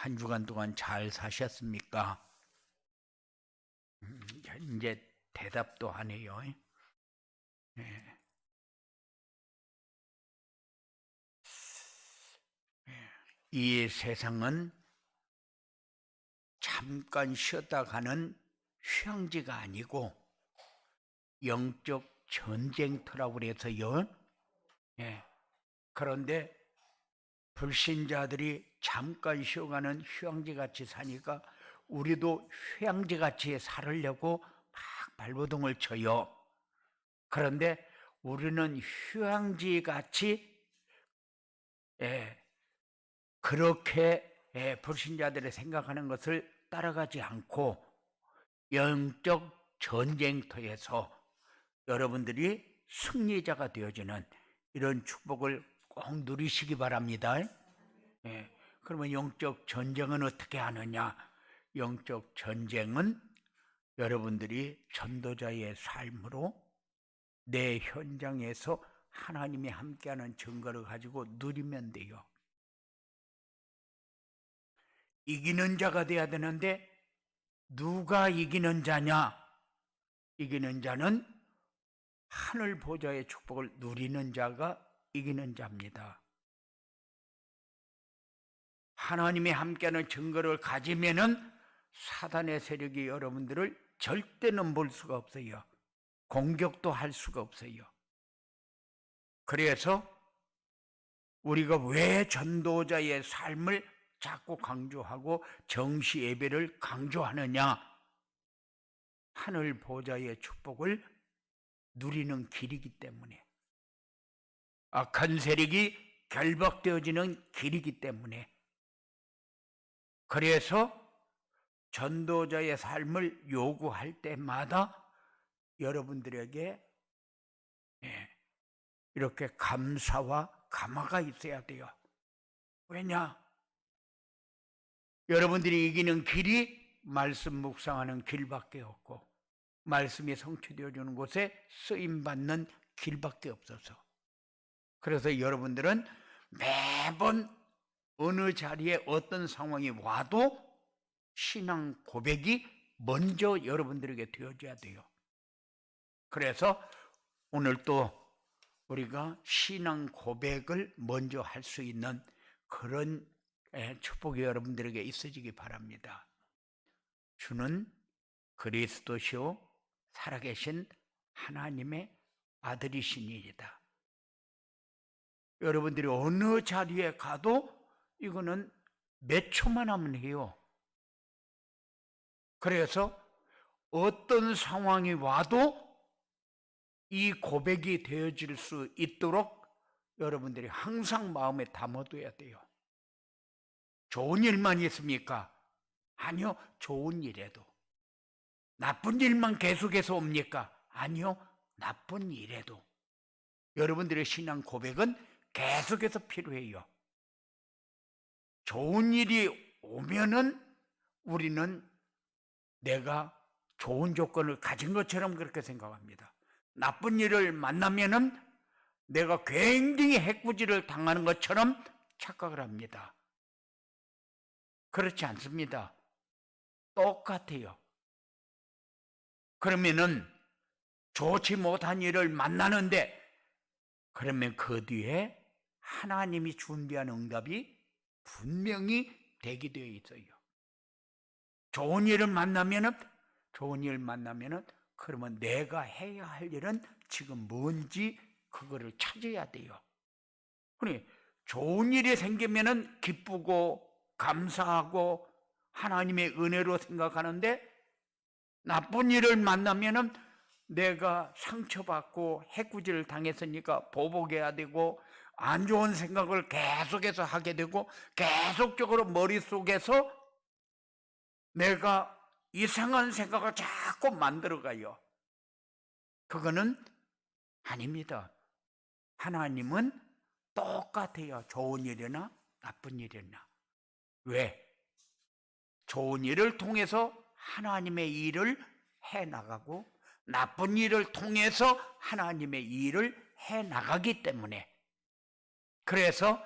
한 주간 동안 잘 사셨습니까? 이제 대답도 안 해요. 예. 이 세상은 잠깐 쉬었다 가는 휴양지가 아니고 영적 전쟁터라고 그래서요. 예. 그런데 불신자들이 잠깐 쉬어가는 휴양지 같이 사니까 우리도 휴양지 같이 살으려고 막 발버둥을 쳐요. 그런데 우리는 휴양지 같이 그렇게 불신자들이 생각하는 것을 따라가지 않고 영적 전쟁터에서 여러분들이 승리자가 되어지는 이런 축복을 꼭 누리시기 바랍니다. 그러면 영적 전쟁은 어떻게 하느냐? 영적 전쟁은 여러분들이 전도자의 삶으로 내 현장에서 하나님이 함께하는 증거를 가지고 누리면 돼요. 이기는 자가 돼야 되는데 누가 이기는 자냐? 이기는 자는 하늘 보좌의 축복을 누리는 자가 이기는 자입니다. 하나님이 함께하는 증거를 가지면은 사단의 세력이 여러분들을 절대는 볼 수가 없어요. 공격도 할 수가 없어요. 그래서 우리가 왜 전도자의 삶을 자꾸 강조하고 정시 예배를 강조하느냐? 하늘 보좌의 축복을 누리는 길이기 때문에, 악한 세력이 결박되어지는 길이기 때문에, 그래서 전도자의 삶을 요구할 때마다 여러분들에게 이렇게 감사와 감화가 있어야 돼요. 왜냐? 여러분들이 이기는 길이 말씀 묵상하는 길밖에 없고 말씀이 성취되어지는 곳에 쓰임받는 길밖에 없어서, 그래서 여러분들은 매번 어느 자리에 어떤 상황이 와도 신앙 고백이 먼저 여러분들에게 되어져야 돼요. 그래서 오늘 또 우리가 신앙 고백을 먼저 할 수 있는 그런 축복이 여러분들에게 있어지기 바랍니다. 주는 그리스도시요 살아계신 하나님의 아들이시니이다. 여러분들이 어느 자리에 가도 이거는 몇 초만 하면 해요. 그래서 어떤 상황이 와도 이 고백이 되어질 수 있도록 여러분들이 항상 마음에 담아둬야 돼요. 좋은 일만 있습니까? 아니요, 좋은 일에도. 나쁜 일만 계속해서 옵니까? 아니요, 나쁜 일에도. 여러분들의 신앙 고백은 계속해서 필요해요. 좋은 일이 오면은 우리는 내가 좋은 조건을 가진 것처럼 그렇게 생각합니다. 나쁜 일을 만나면은 내가 굉장히 해코지를 당하는 것처럼 착각을 합니다. 그렇지 않습니다. 똑같아요. 그러면은 좋지 못한 일을 만나는데 그러면 그 뒤에 하나님이 준비한 응답이 분명히 대기되어 있어요. 좋은 일을 만나면은 그러면 내가 해야 할 일은 지금 뭔지 그거를 찾아야 돼요. 그러니 좋은 일이 생기면은 기쁘고 감사하고 하나님의 은혜로 생각하는데 나쁜 일을 만나면은 내가 상처받고 해코지를 당했으니까 보복해야 되고 안 좋은 생각을 계속해서 하게 되고 계속적으로 머릿속에서 내가 이상한 생각을 자꾸 만들어가요. 그거는 아닙니다. 하나님은 똑같아요. 좋은 일이나 나쁜 일이나. 왜? 좋은 일을 통해서 하나님의 일을 해나가고 나쁜 일을 통해서 하나님의 일을 해나가기 때문에, 그래서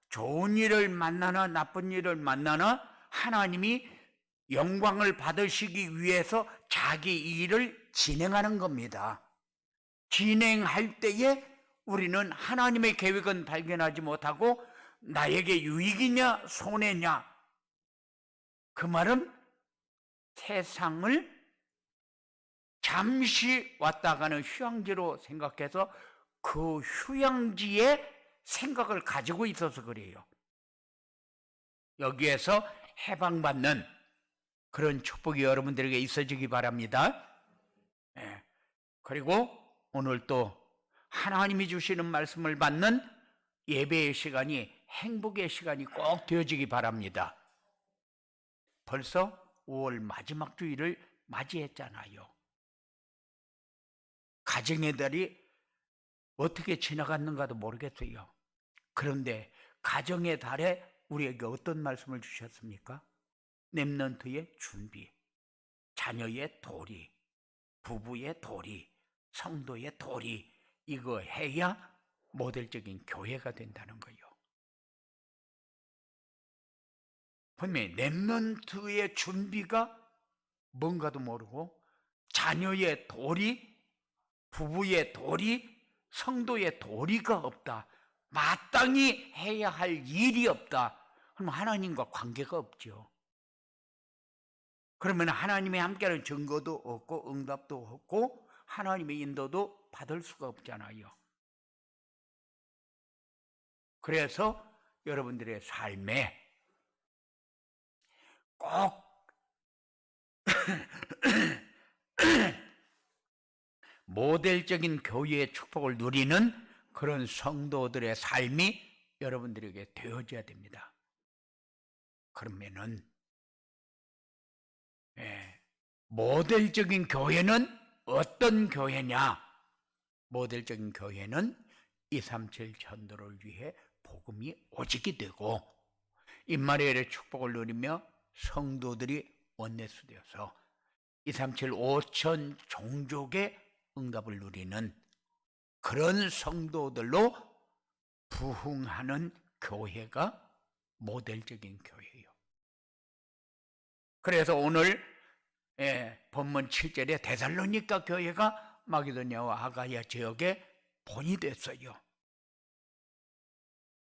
좋은 일을 만나나 나쁜 일을 만나나 하나님이 영광을 받으시기 위해서 자기 일을 진행하는 겁니다. 진행할 때에 우리는 하나님의 계획은 발견하지 못하고 나에게 유익이냐 손해냐, 그 말은 세상을 잠시 왔다 가는 휴양지로 생각해서 그 휴양지에 생각을 가지고 있어서 그래요. 여기에서 해방받는 그런 축복이 여러분들에게 있어지기 바랍니다. 그리고 오늘 또 하나님이 주시는 말씀을 받는 예배의 시간이 행복의 시간이 꼭 되어지기 바랍니다. 벌써 5월 마지막 주일을 맞이했잖아요. 가정의 달이 어떻게 지나갔는가도 모르겠어요. 그런데 가정의 달에 우리에게 어떤 말씀을 주셨습니까? 렘넌트의 준비, 자녀의 도리, 부부의 도리, 성도의 도리, 이거 해야 모델적인 교회가 된다는 거예요. 분명히 렘넌트의 준비가 뭔가도 모르고 자녀의 도리, 부부의 도리, 성도의 도리가 없다, 마땅히 해야 할 일이 없다, 그럼 하나님과 관계가 없죠. 그러면 하나님의 함께하는 증거도 없고 응답도 없고 하나님의 인도도 받을 수가 없잖아요. 그래서 여러분들의 삶에 꼭 모델적인 교회의 축복을 누리는 그런 성도들의 삶이 여러분들에게 되어져야 됩니다. 그러면은 모델적인 교회는 어떤 교회냐? 모델적인 교회는 237 전도를 위해 복음이 오지게 되고 임마누엘의 축복을 누리며 성도들이 원내수 되어서 237 5천 종족의 응답을 누리는 그런 성도들로 부흥하는 교회가 모델적인 교회예요. 그래서 오늘 본문 7절에 데살로니가 교회가 마게도냐와 아가야 지역에 본이 됐어요.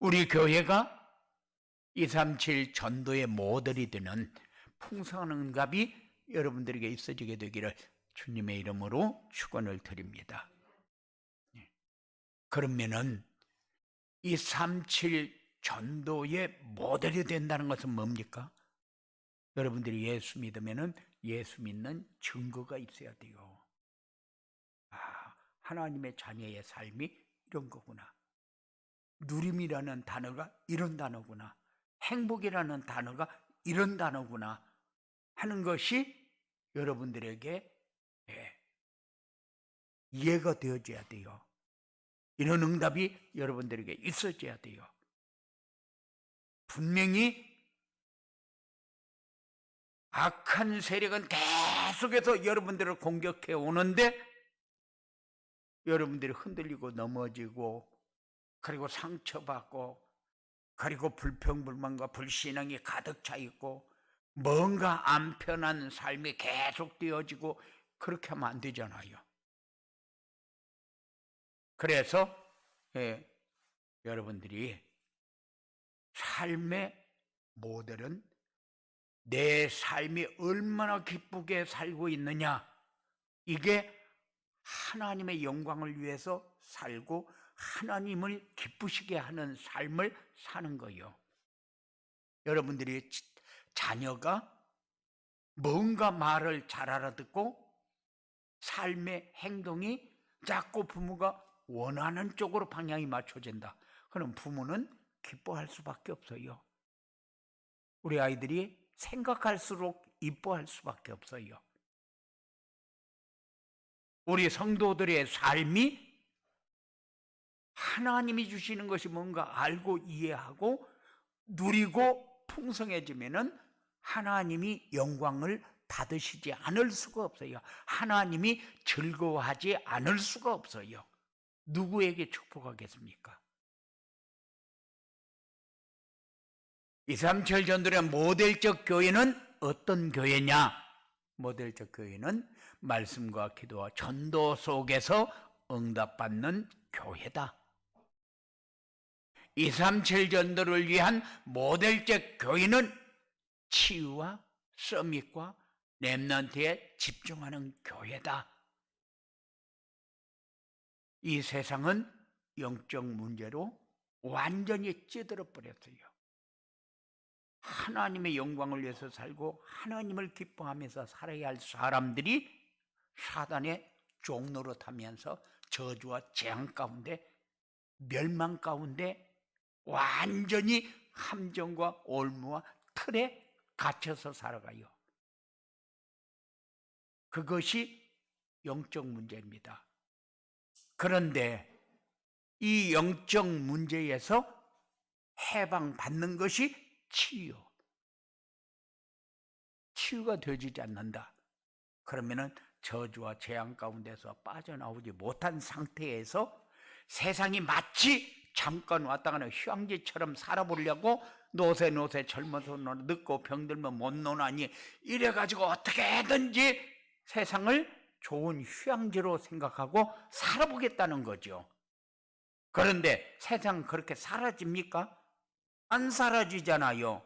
우리 교회가 237 전도의 모델이 되는 풍성한 응답이 여러분들에게 있어지게 되기를 주님의 이름으로 축원을 드립니다. 그러면은 237 전도의 모델이 된다는 것은 뭡니까? 여러분들이 예수 믿으면은 예수 믿는 증거가 있어야 돼요. 하나님의 자녀의 삶이 이런 거구나. 누림이라는 단어가 이런 단어구나. 행복이라는 단어가 이런 단어구나 하는 것이 여러분들에게 이해가 되어져야 돼요. 이런 응답이 여러분들에게 있어져야 돼요. 분명히 악한 세력은 계속해서 여러분들을 공격해 오는데 여러분들이 흔들리고 넘어지고 그리고 상처받고 그리고 불평불만과 불신앙이 가득 차 있고 뭔가 안 편한 삶이 계속 되어지고 그렇게 하면 안 되잖아요. 그래서 여러분들이 삶의 모델은 내 삶이 얼마나 기쁘게 살고 있느냐, 이게 하나님의 영광을 위해서 살고 하나님을 기쁘시게 하는 삶을 사는 거예요. 여러분들이 자녀가 뭔가 말을 잘 알아듣고 삶의 행동이 자꾸 부모가 원하는 쪽으로 방향이 맞춰진다. 그럼 부모는 기뻐할 수밖에 없어요. 우리 아이들이 생각할수록 이뻐할 수밖에 없어요. 우리 성도들의 삶이 하나님이 주시는 것이 뭔가 알고 이해하고 누리고 풍성해지면은 하나님이 영광을 받으시지 않을 수가 없어요. 하나님이 즐거워하지 않을 수가 없어요. 누구에게 축복하겠습니까? 237 전도의 모델적 교회는 어떤 교회냐? 모델적 교회는 말씀과 기도와 전도 속에서 응답받는 교회다. 237 전도를 위한 모델적 교회는 치유와 서밋과 렘넌트에 집중하는 교회다. 이 세상은 영적 문제로 완전히 찌들어 버렸어요. 하나님의 영광을 위해서 살고 하나님을 기뻐하면서 살아야 할 사람들이 사단의 종노릇하면서 저주와 재앙 가운데, 멸망 가운데 완전히 함정과 올무와 틀에 갇혀서 살아가요. 그것이 영적 문제입니다. 그런데 이 영적 문제에서 해방받는 것이 치유. 치유가 되어지지 않는다. 그러면은 저주와 재앙 가운데서 빠져나오지 못한 상태에서 세상이 마치 잠깐 왔다 가는 휴양지처럼 살아보려고 노세 젊어서 늙고 병들면 못 노나니 이래가지고 어떻게든지 세상을 좋은 휴양지로 생각하고 살아보겠다는 거죠. 그런데 세상 그렇게 사라집니까? 안 사라지잖아요.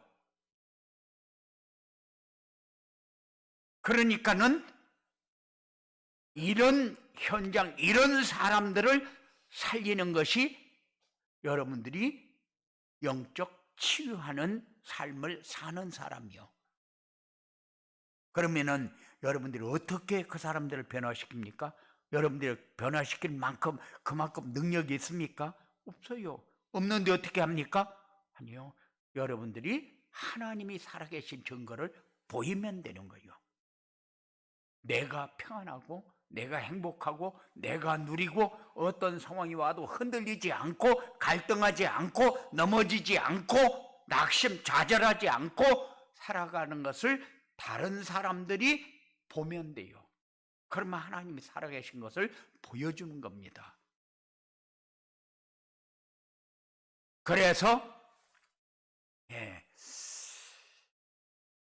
그러니까는 이런 현장, 이런 사람들을 살리는 것이 여러분들이 영적 치유하는 삶을 사는 사람이요. 그러면은 여러분들이 어떻게 그 사람들을 변화시킵니까? 여러분들이 변화시킬 만큼 그만큼 능력이 있습니까? 없어요. 없는데 어떻게 합니까? 아니요. 여러분들이 하나님이 살아계신 증거를 보이면 되는 거예요. 내가 평안하고 내가 행복하고 내가 누리고 어떤 상황이 와도 흔들리지 않고 갈등하지 않고 넘어지지 않고 낙심 좌절하지 않고 살아가는 것을 다른 사람들이 보면 돼요. 그러면 하나님이 살아계신 것을 보여주는 겁니다. 그래서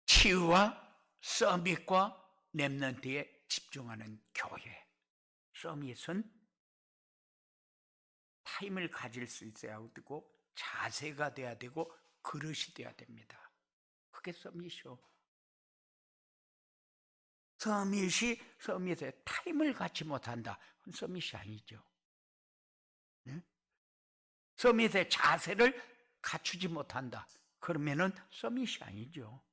치유와 서밋과 렘넌트에 집중하는 교회. 서밋은 타임을 가질 수 있어야 되고 자세가 돼야 되고 그릇이 돼야 됩니다. 그게 서밋이요. 서밋에 타임을 갖지 못한다. 그건 서밋이 아니죠. 네? 서밋의 자세를 갖추지 못한다. 그러면은 서밋이 아니죠.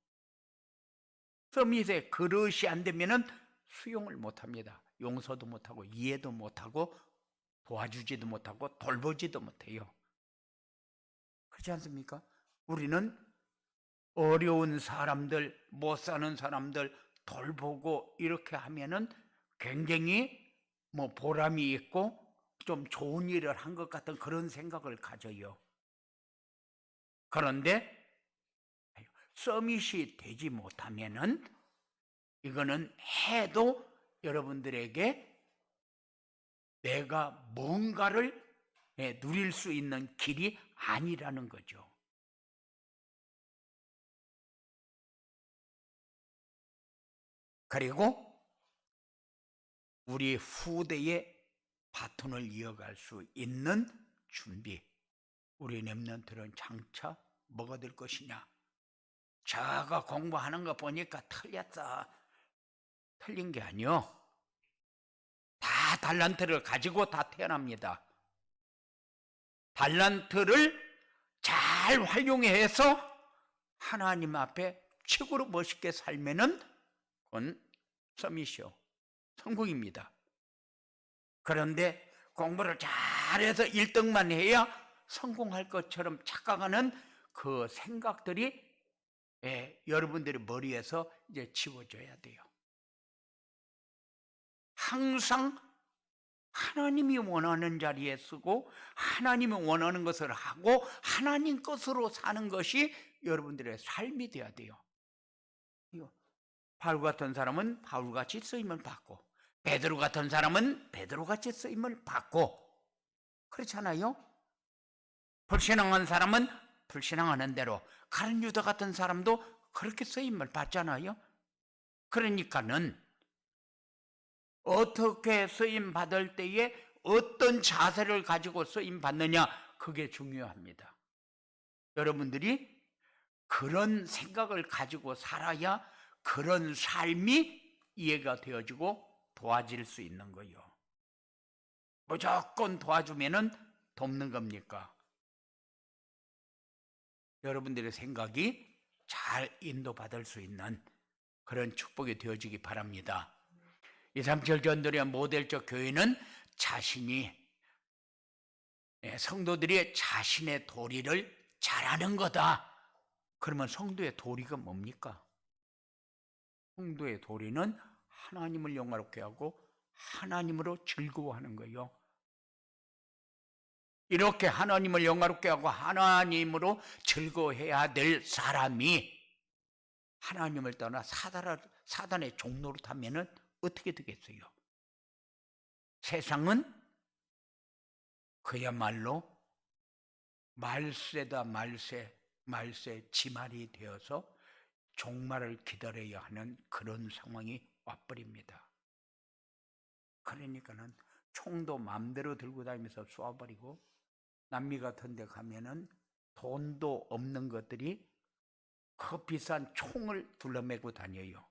서밋의 그릇이 안 되면은 수용을 못합니다. 용서도 못하고 이해도 못하고 도와주지도 못하고 돌보지도 못해요. 그렇지 않습니까? 우리는 어려운 사람들, 못 사는 사람들 돌보고 이렇게 하면은 굉장히 보람이 있고 좀 좋은 일을 한 것 같은 그런 생각을 가져요. 그런데 서밋이 되지 못하면은 이거는 해도 여러분들에게 내가 뭔가를 누릴 수 있는 길이 아니라는 거죠. 그리고 우리 후대의 바톤을 이어갈 수 있는 준비. 우리 렘넌트는 장차 뭐가 될 것이냐? 저가 공부하는 거 보니까 틀렸어. 틀린 게 아니요. 다 달란트를 가지고 다 태어납니다. 달란트를 잘 활용해서 하나님 앞에 최고로 멋있게 살면은 그건 서밋이요. 성공입니다. 그런데 공부를 잘해서 1등만 해야 성공할 것처럼 착각하는 그 생각들이 여러분들의 머리에서 이제 지워져야 돼요. 항상 하나님이 원하는 자리에 쓰고 하나님이 원하는 것을 하고 하나님 것으로 사는 것이 여러분들의 삶이 되어야 돼요. 바울 같은 사람은 바울같이 쓰임을 받고 베드로 같은 사람은 베드로같이 쓰임을 받고 그렇잖아요. 불신앙한 사람은 불신앙하는 대로 가룟 유다 같은 사람도 그렇게 쓰임을 받잖아요. 그러니까는 어떻게 쓰임 받을 때에 어떤 자세를 가지고 쓰임 받느냐, 그게 중요합니다. 여러분들이 그런 생각을 가지고 살아야 그런 삶이 이해가 되어지고 도와질 수 있는 거예요. 무조건 도와주면은 돕는 겁니까? 여러분들의 생각이 잘 인도받을 수 있는 그런 축복이 되어지기 바랍니다. 237 전도의 모델적 교회는 자신이, 성도들이 자신의 도리를 잘하는 거다. 그러면 성도의 도리가 뭡니까? 성도의 도리는 하나님을 영화롭게 하고 하나님으로 즐거워하는 거예요. 이렇게 하나님을 영화롭게 하고 하나님으로 즐거워해야 될 사람이 하나님을 떠나 사단의 종로로 타면은 어떻게 되겠어요? 세상은 그야말로 말세다 말세 지말이 되어서 종말을 기다려야 하는 그런 상황이 와버립니다. 그러니까는 총도 마음대로 들고 다니면서 쏘아버리고, 남미 같은 데 가면은 돈도 없는 것들이 그 비싼 총을 둘러매고 다녀요.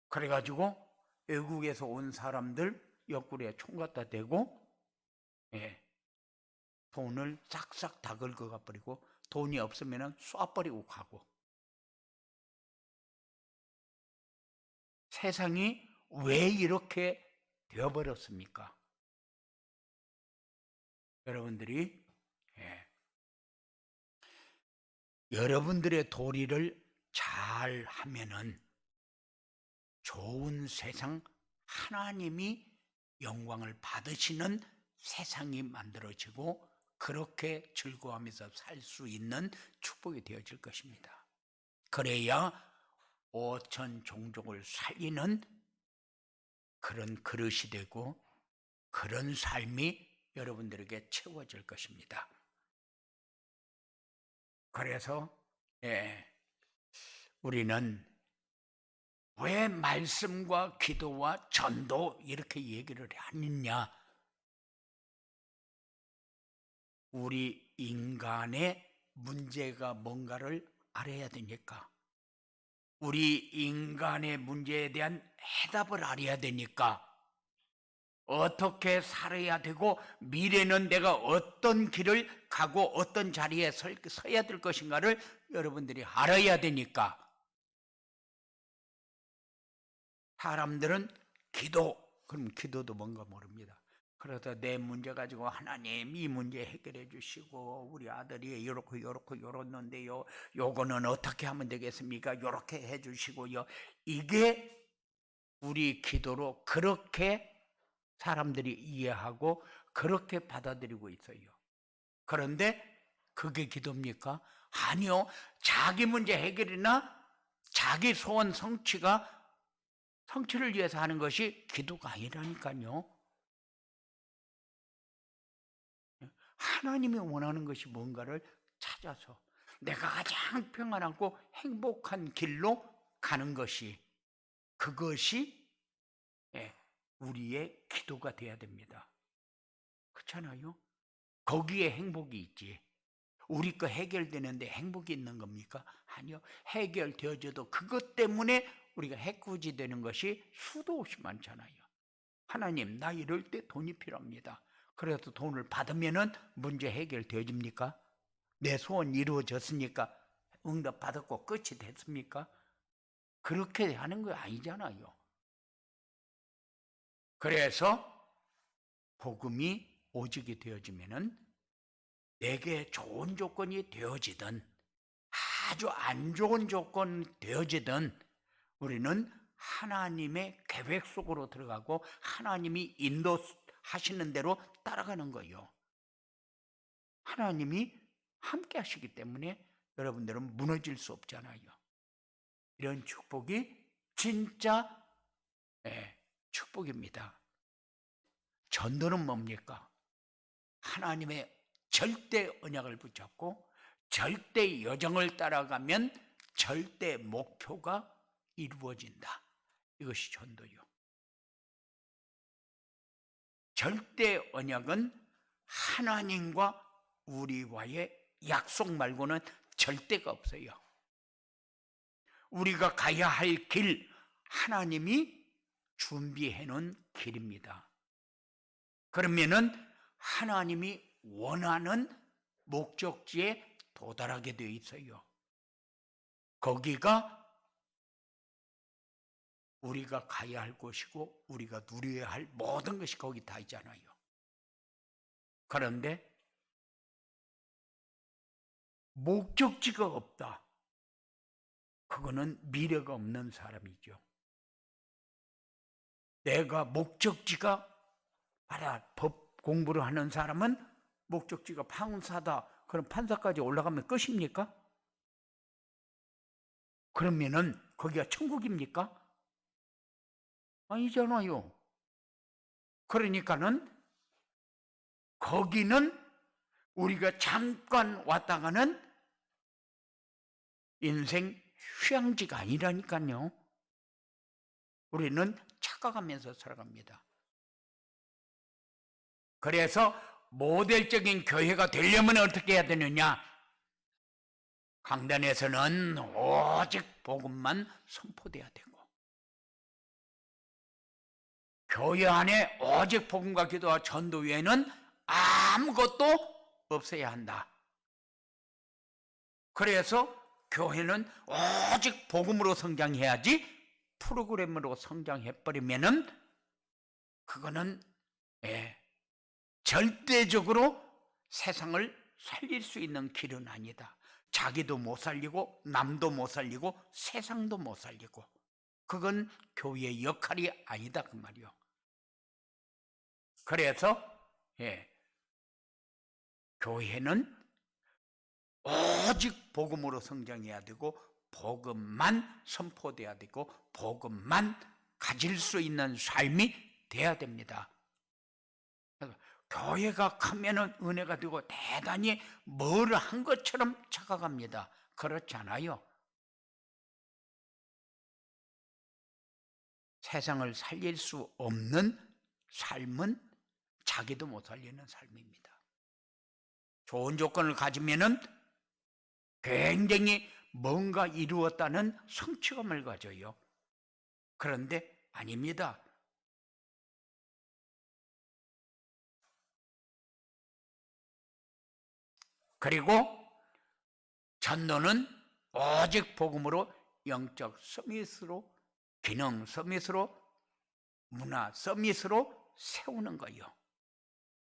그래가지고 외국에서 온 사람들 옆구리에 총 갖다 대고, 돈을 싹싹 다 긁어가 버리고, 돈이 없으면 쏴버리고 가고. 세상이 왜 이렇게 되어버렸습니까? 여러분들이 여러분들의 도리를 잘 하면은 좋은 세상, 하나님이 영광을 받으시는 세상이 만들어지고 그렇게 즐거워하면서 살 수 있는 축복이 되어질 것입니다. 그래야 5천 종족을 살리는 그런 그릇이 되고 그런 삶이 여러분들에게 채워질 것입니다. 그래서 우리는 왜 말씀과 기도와 전도 이렇게 얘기를 하느냐? 우리 인간의 문제가 뭔가를 알아야 되니까, 우리 인간의 문제에 대한 해답을 알아야 되니까, 어떻게 살아야 되고 미래는 내가 어떤 길을 가고 어떤 자리에 서야 될 것인가를 여러분들이 알아야 되니까, 사람들은 그럼 기도도 뭔가 모릅니다. 그래서 내 문제 가지고 하나님 이 문제 해결해 주시고, 우리 아들이 이렇고 요렇는데요, 요거는 어떻게 하면 되겠습니까? 요렇게 해 주시고요. 이게 우리 기도로 그렇게 사람들이 이해하고 그렇게 받아들이고 있어요. 그런데 그게 기도입니까? 아니요. 자기 문제 해결이나 자기 소원 성취를 위해서 하는 것이 기도가 아니라니까요. 하나님이 원하는 것이 뭔가를 찾아서 내가 가장 평안하고 행복한 길로 가는 것이, 그것이 우리의 기도가 돼야 됩니다. 그렇잖아요? 거기에 행복이 있지. 우리 거 해결되는데 행복이 있는 겁니까? 아니요. 해결되어져도 그것 때문에 우리가 해코지 되는 것이 수도 없이 많잖아요. 하나님, 나 이럴 때 돈이 필요합니다. 그래서 돈을 받으면은 문제 해결되어집니까? 내 소원 이루어졌으니까 응답 받았고 끝이 됐습니까? 그렇게 하는 거 아니잖아요. 그래서 복음이 오직이 되어지면은 내게 좋은 조건이 되어지든 아주 안 좋은 조건 되어지든 우리는 하나님의 계획 속으로 들어가고 하나님이 인도하시는 대로 따라가는 거예요. 하나님이 함께 하시기 때문에 여러분들은 무너질 수 없잖아요. 이런 축복이 진짜 축복입니다. 전도는 뭡니까? 하나님의 절대 언약을 붙잡고 절대 여정을 따라가면 절대 목표가 이루어진다. 이것이 전도요. 절대 언약은 하나님과 우리와의 약속 말고는 절대가 없어요. 우리가 가야 할 길, 하나님이 준비해 놓은 길입니다. 그러면은 하나님이 원하는 목적지에 도달하게 되어 있어요. 거기가 우리가 가야 할 곳이고 우리가 누려야 할 모든 것이 거기 다 있잖아요. 그런데 목적지가 없다. 그거는 미래가 없는 사람이죠. 내가 목적지가 바라 법 공부를 하는 사람은 목적지가 판사다. 그럼 판사까지 올라가면 끝입니까? 그러면은 거기가 천국입니까? 아니잖아요. 그러니까는 거기는 우리가 잠깐 왔다가는 인생 휴양지가 아니라니까요. 우리는 착각하면서 살아갑니다. 그래서 모델적인 교회가 되려면 어떻게 해야 되느냐? 강단에서는 오직 복음만 선포돼야 되고 교회 안에 오직 복음과 기도와 전도 외에는 아무것도 없어야 한다. 그래서 교회는 오직 복음으로 성장해야지 프로그램으로 성장해버리면은 그거는 절대적으로 세상을 살릴 수 있는 길은 아니다. 자기도 못 살리고 남도 못 살리고 세상도 못 살리고 그건 교회의 역할이 아니다 그 말이요. 그래서 교회는 오직 복음으로 성장해야 되고 복음만 선포돼야 되고 복음만 가질 수 있는 삶이 돼야 됩니다. 교회가 크면은 은혜가 되고 대단히 뭘 한 것처럼 착각합니다. 그렇지 않아요. 세상을 살릴 수 없는 삶은 자기도 못 살리는 삶입니다. 좋은 조건을 가지면은 굉장히 뭔가 이루었다는 성취감을 가져요. 그런데 아닙니다. 그리고 전도는 오직 복음으로 영적 서밋으로 기능 서밋으로 문화 서밋으로 세우는 거예요.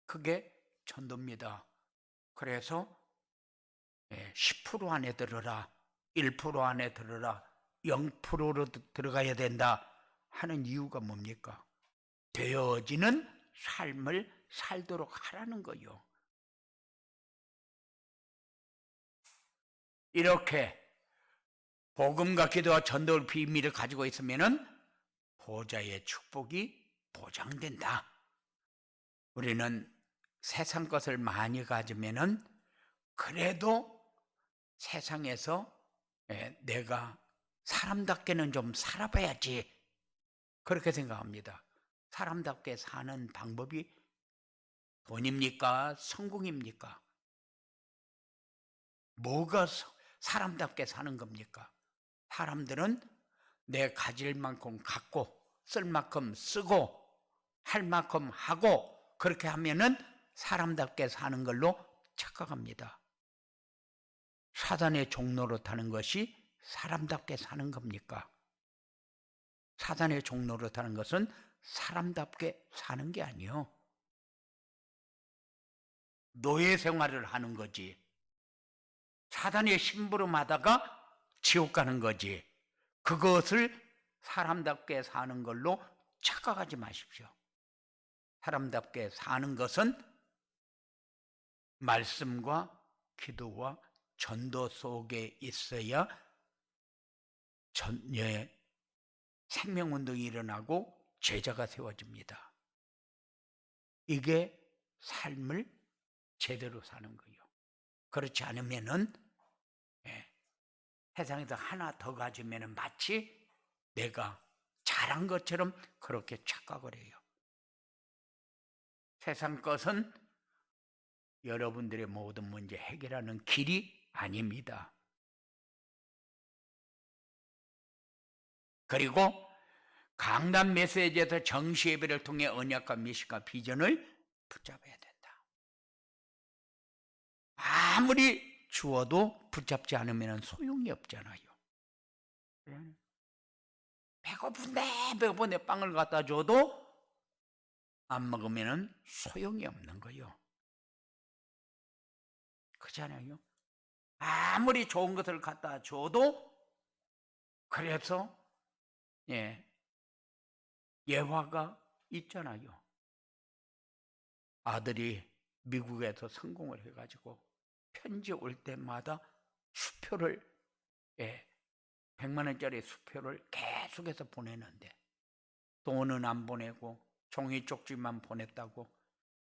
그게 전도입니다. 그래서 10% 안에 들어라, 1% 안에 들어라, 0%로 들어가야 된다 하는 이유가 뭡니까? 되어지는 삶을 살도록 하라는 거예요. 이렇게 복음과 기도와 전도의 비밀을 가지고 있으면은 보좌의 축복이 보장된다. 우리는 세상 것을 많이 가지면은 그래도 세상에서 내가 사람답게는 좀 살아봐야지 그렇게 생각합니다. 사람답게 사는 방법이 돈입니까? 성공입니까? 뭐가 사람답게 사는 겁니까? 사람들은 내 가질 만큼 갖고 쓸 만큼 쓰고 할 만큼 하고 그렇게 하면은 사람답게 사는 걸로 착각합니다. 사단의 종로로 타는 것이 사람답게 사는 겁니까? 사단의 종로로 타는 것은 사람답게 사는 게 아니요. 노예 생활을 하는 거지. 사단의 심부름하다가 지옥 가는 거지. 그것을 사람답게 사는 걸로 착각하지 마십시오. 사람답게 사는 것은 말씀과 기도와 전도 속에 있어야 생명운동이 일어나고 제자가 세워집니다. 이게 삶을 제대로 사는 거예요. 그렇지 않으면은 세상에서 하나 더 가지면은 마치 내가 잘한 것처럼 그렇게 착각을 해요. 세상 것은 여러분들의 모든 문제 해결하는 길이 아닙니다. 그리고 강단 메시지에서 정시 예배를 통해 언약과 미션과 비전을 붙잡아야 된다. 아무리 주어도 붙잡지 않으면 소용이 없잖아요. 배고픈데 빵을 갖다 줘도 안 먹으면 소용이 없는 거예요. 그렇잖아요. 아무리 좋은 것을 갖다 줘도 그래서 예화가 있잖아요. 아들이 미국에서 성공을 해가지고 편지 올 때마다 수표를 100만 원짜리 수표를 계속해서 보내는데 돈은 안 보내고 종이 쪽지만 보냈다고.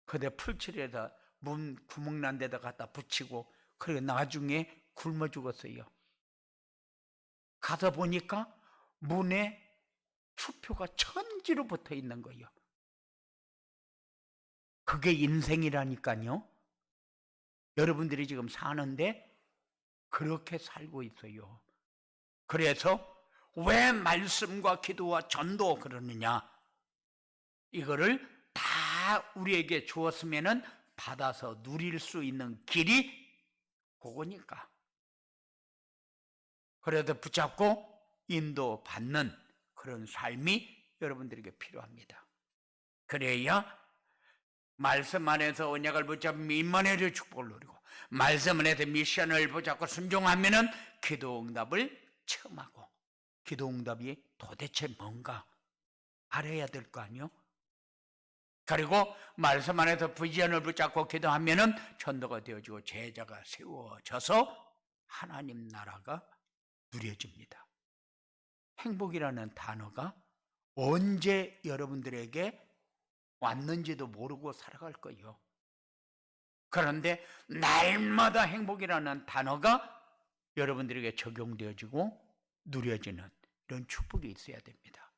그대 풀칠에다 문 구멍 난 데다 갖다 붙이고 그리고 나중에 굶어 죽었어요. 가서 보니까 문에 수표가 천지로 붙어 있는 거예요. 그게 인생이라니까요. 여러분들이 지금 사는데 그렇게 살고 있어요. 그래서 왜 말씀과 기도와 전도 그러느냐? 이거를 다 우리에게 주었으면은 받아서 누릴 수 있는 길이 그거니까. 그래도 붙잡고 인도받는 그런 삶이 여러분들에게 필요합니다. 그래야 말씀 안에서 언약을 붙잡으면 임마누엘의 축복을 누리고 말씀 안에서 미션을 붙잡고 순종하면은 기도 응답을 체험하고 기도 응답이 도대체 뭔가 알아야 될 거 아니요? 그리고 말씀 안에서 비전을 붙잡고 기도하면은 전도가 되어지고 제자가 세워져서 하나님 나라가 누려집니다. 행복이라는 단어가 언제 여러분들에게 왔는지도 모르고 살아갈 거예요. 그런데 날마다 행복이라는 단어가 여러분들에게 적용되어지고 누려지는 이런 축복이 있어야 됩니다.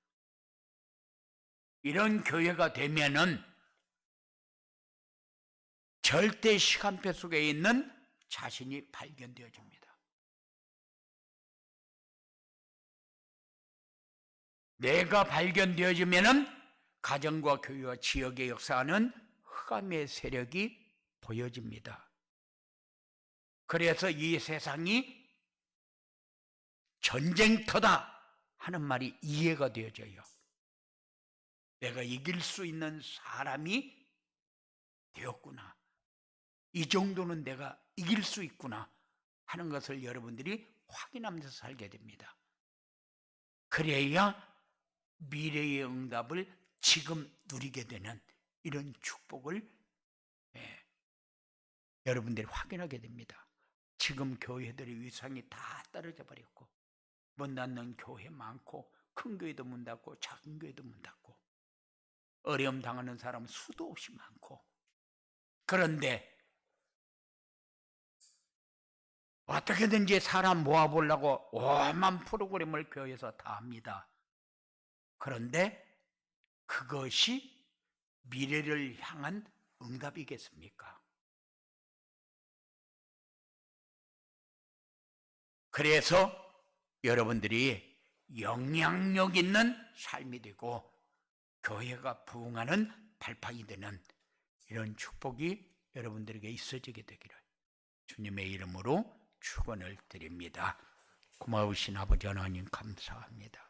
이런 교회가 되면은 절대 시간표 속에 있는 자신이 발견되어집니다. 내가 발견되어지면은 가정과 교회와 지역의 역사하는 흑암의 세력이 보여집니다. 그래서 이 세상이 전쟁터다 하는 말이 이해가 되어져요. 내가 이길 수 있는 사람이 되었구나. 이 정도는 내가 이길 수 있구나 하는 것을 여러분들이 확인하면서 살게 됩니다. 그래야 미래의 응답을 지금 누리게 되는 이런 축복을 여러분들이 확인하게 됩니다. 지금 교회들의 위상이 다 떨어져 버렸고 문 닫는 교회 많고 큰 교회도 문 닫고 작은 교회도 문 닫고 어려움 당하는 사람 수도 없이 많고 그런데 어떻게든지 사람 모아보려고 오만 프로그램을 교회에서 다 합니다. 그런데 그것이 미래를 향한 응답이겠습니까? 그래서 여러분들이 영향력 있는 삶이 되고 교회가 부흥하는 발판이 되는 이런 축복이 여러분들에게 있어지게 되기를 주님의 이름으로 축원을 드립니다. 고마우신 아버지 하나님 감사합니다.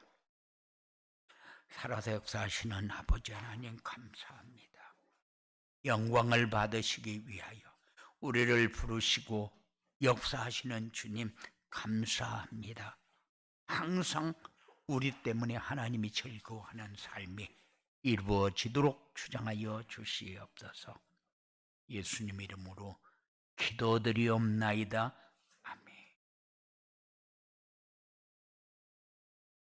살아서 역사하시는 아버지 하나님 감사합니다. 영광을 받으시기 위하여 우리를 부르시고 역사하시는 주님 감사합니다. 항상 우리 때문에 하나님이 즐거워하는 삶이 이루어지도록 주장하여 주시옵소서. 예수님 이름으로 기도드리옵나이다.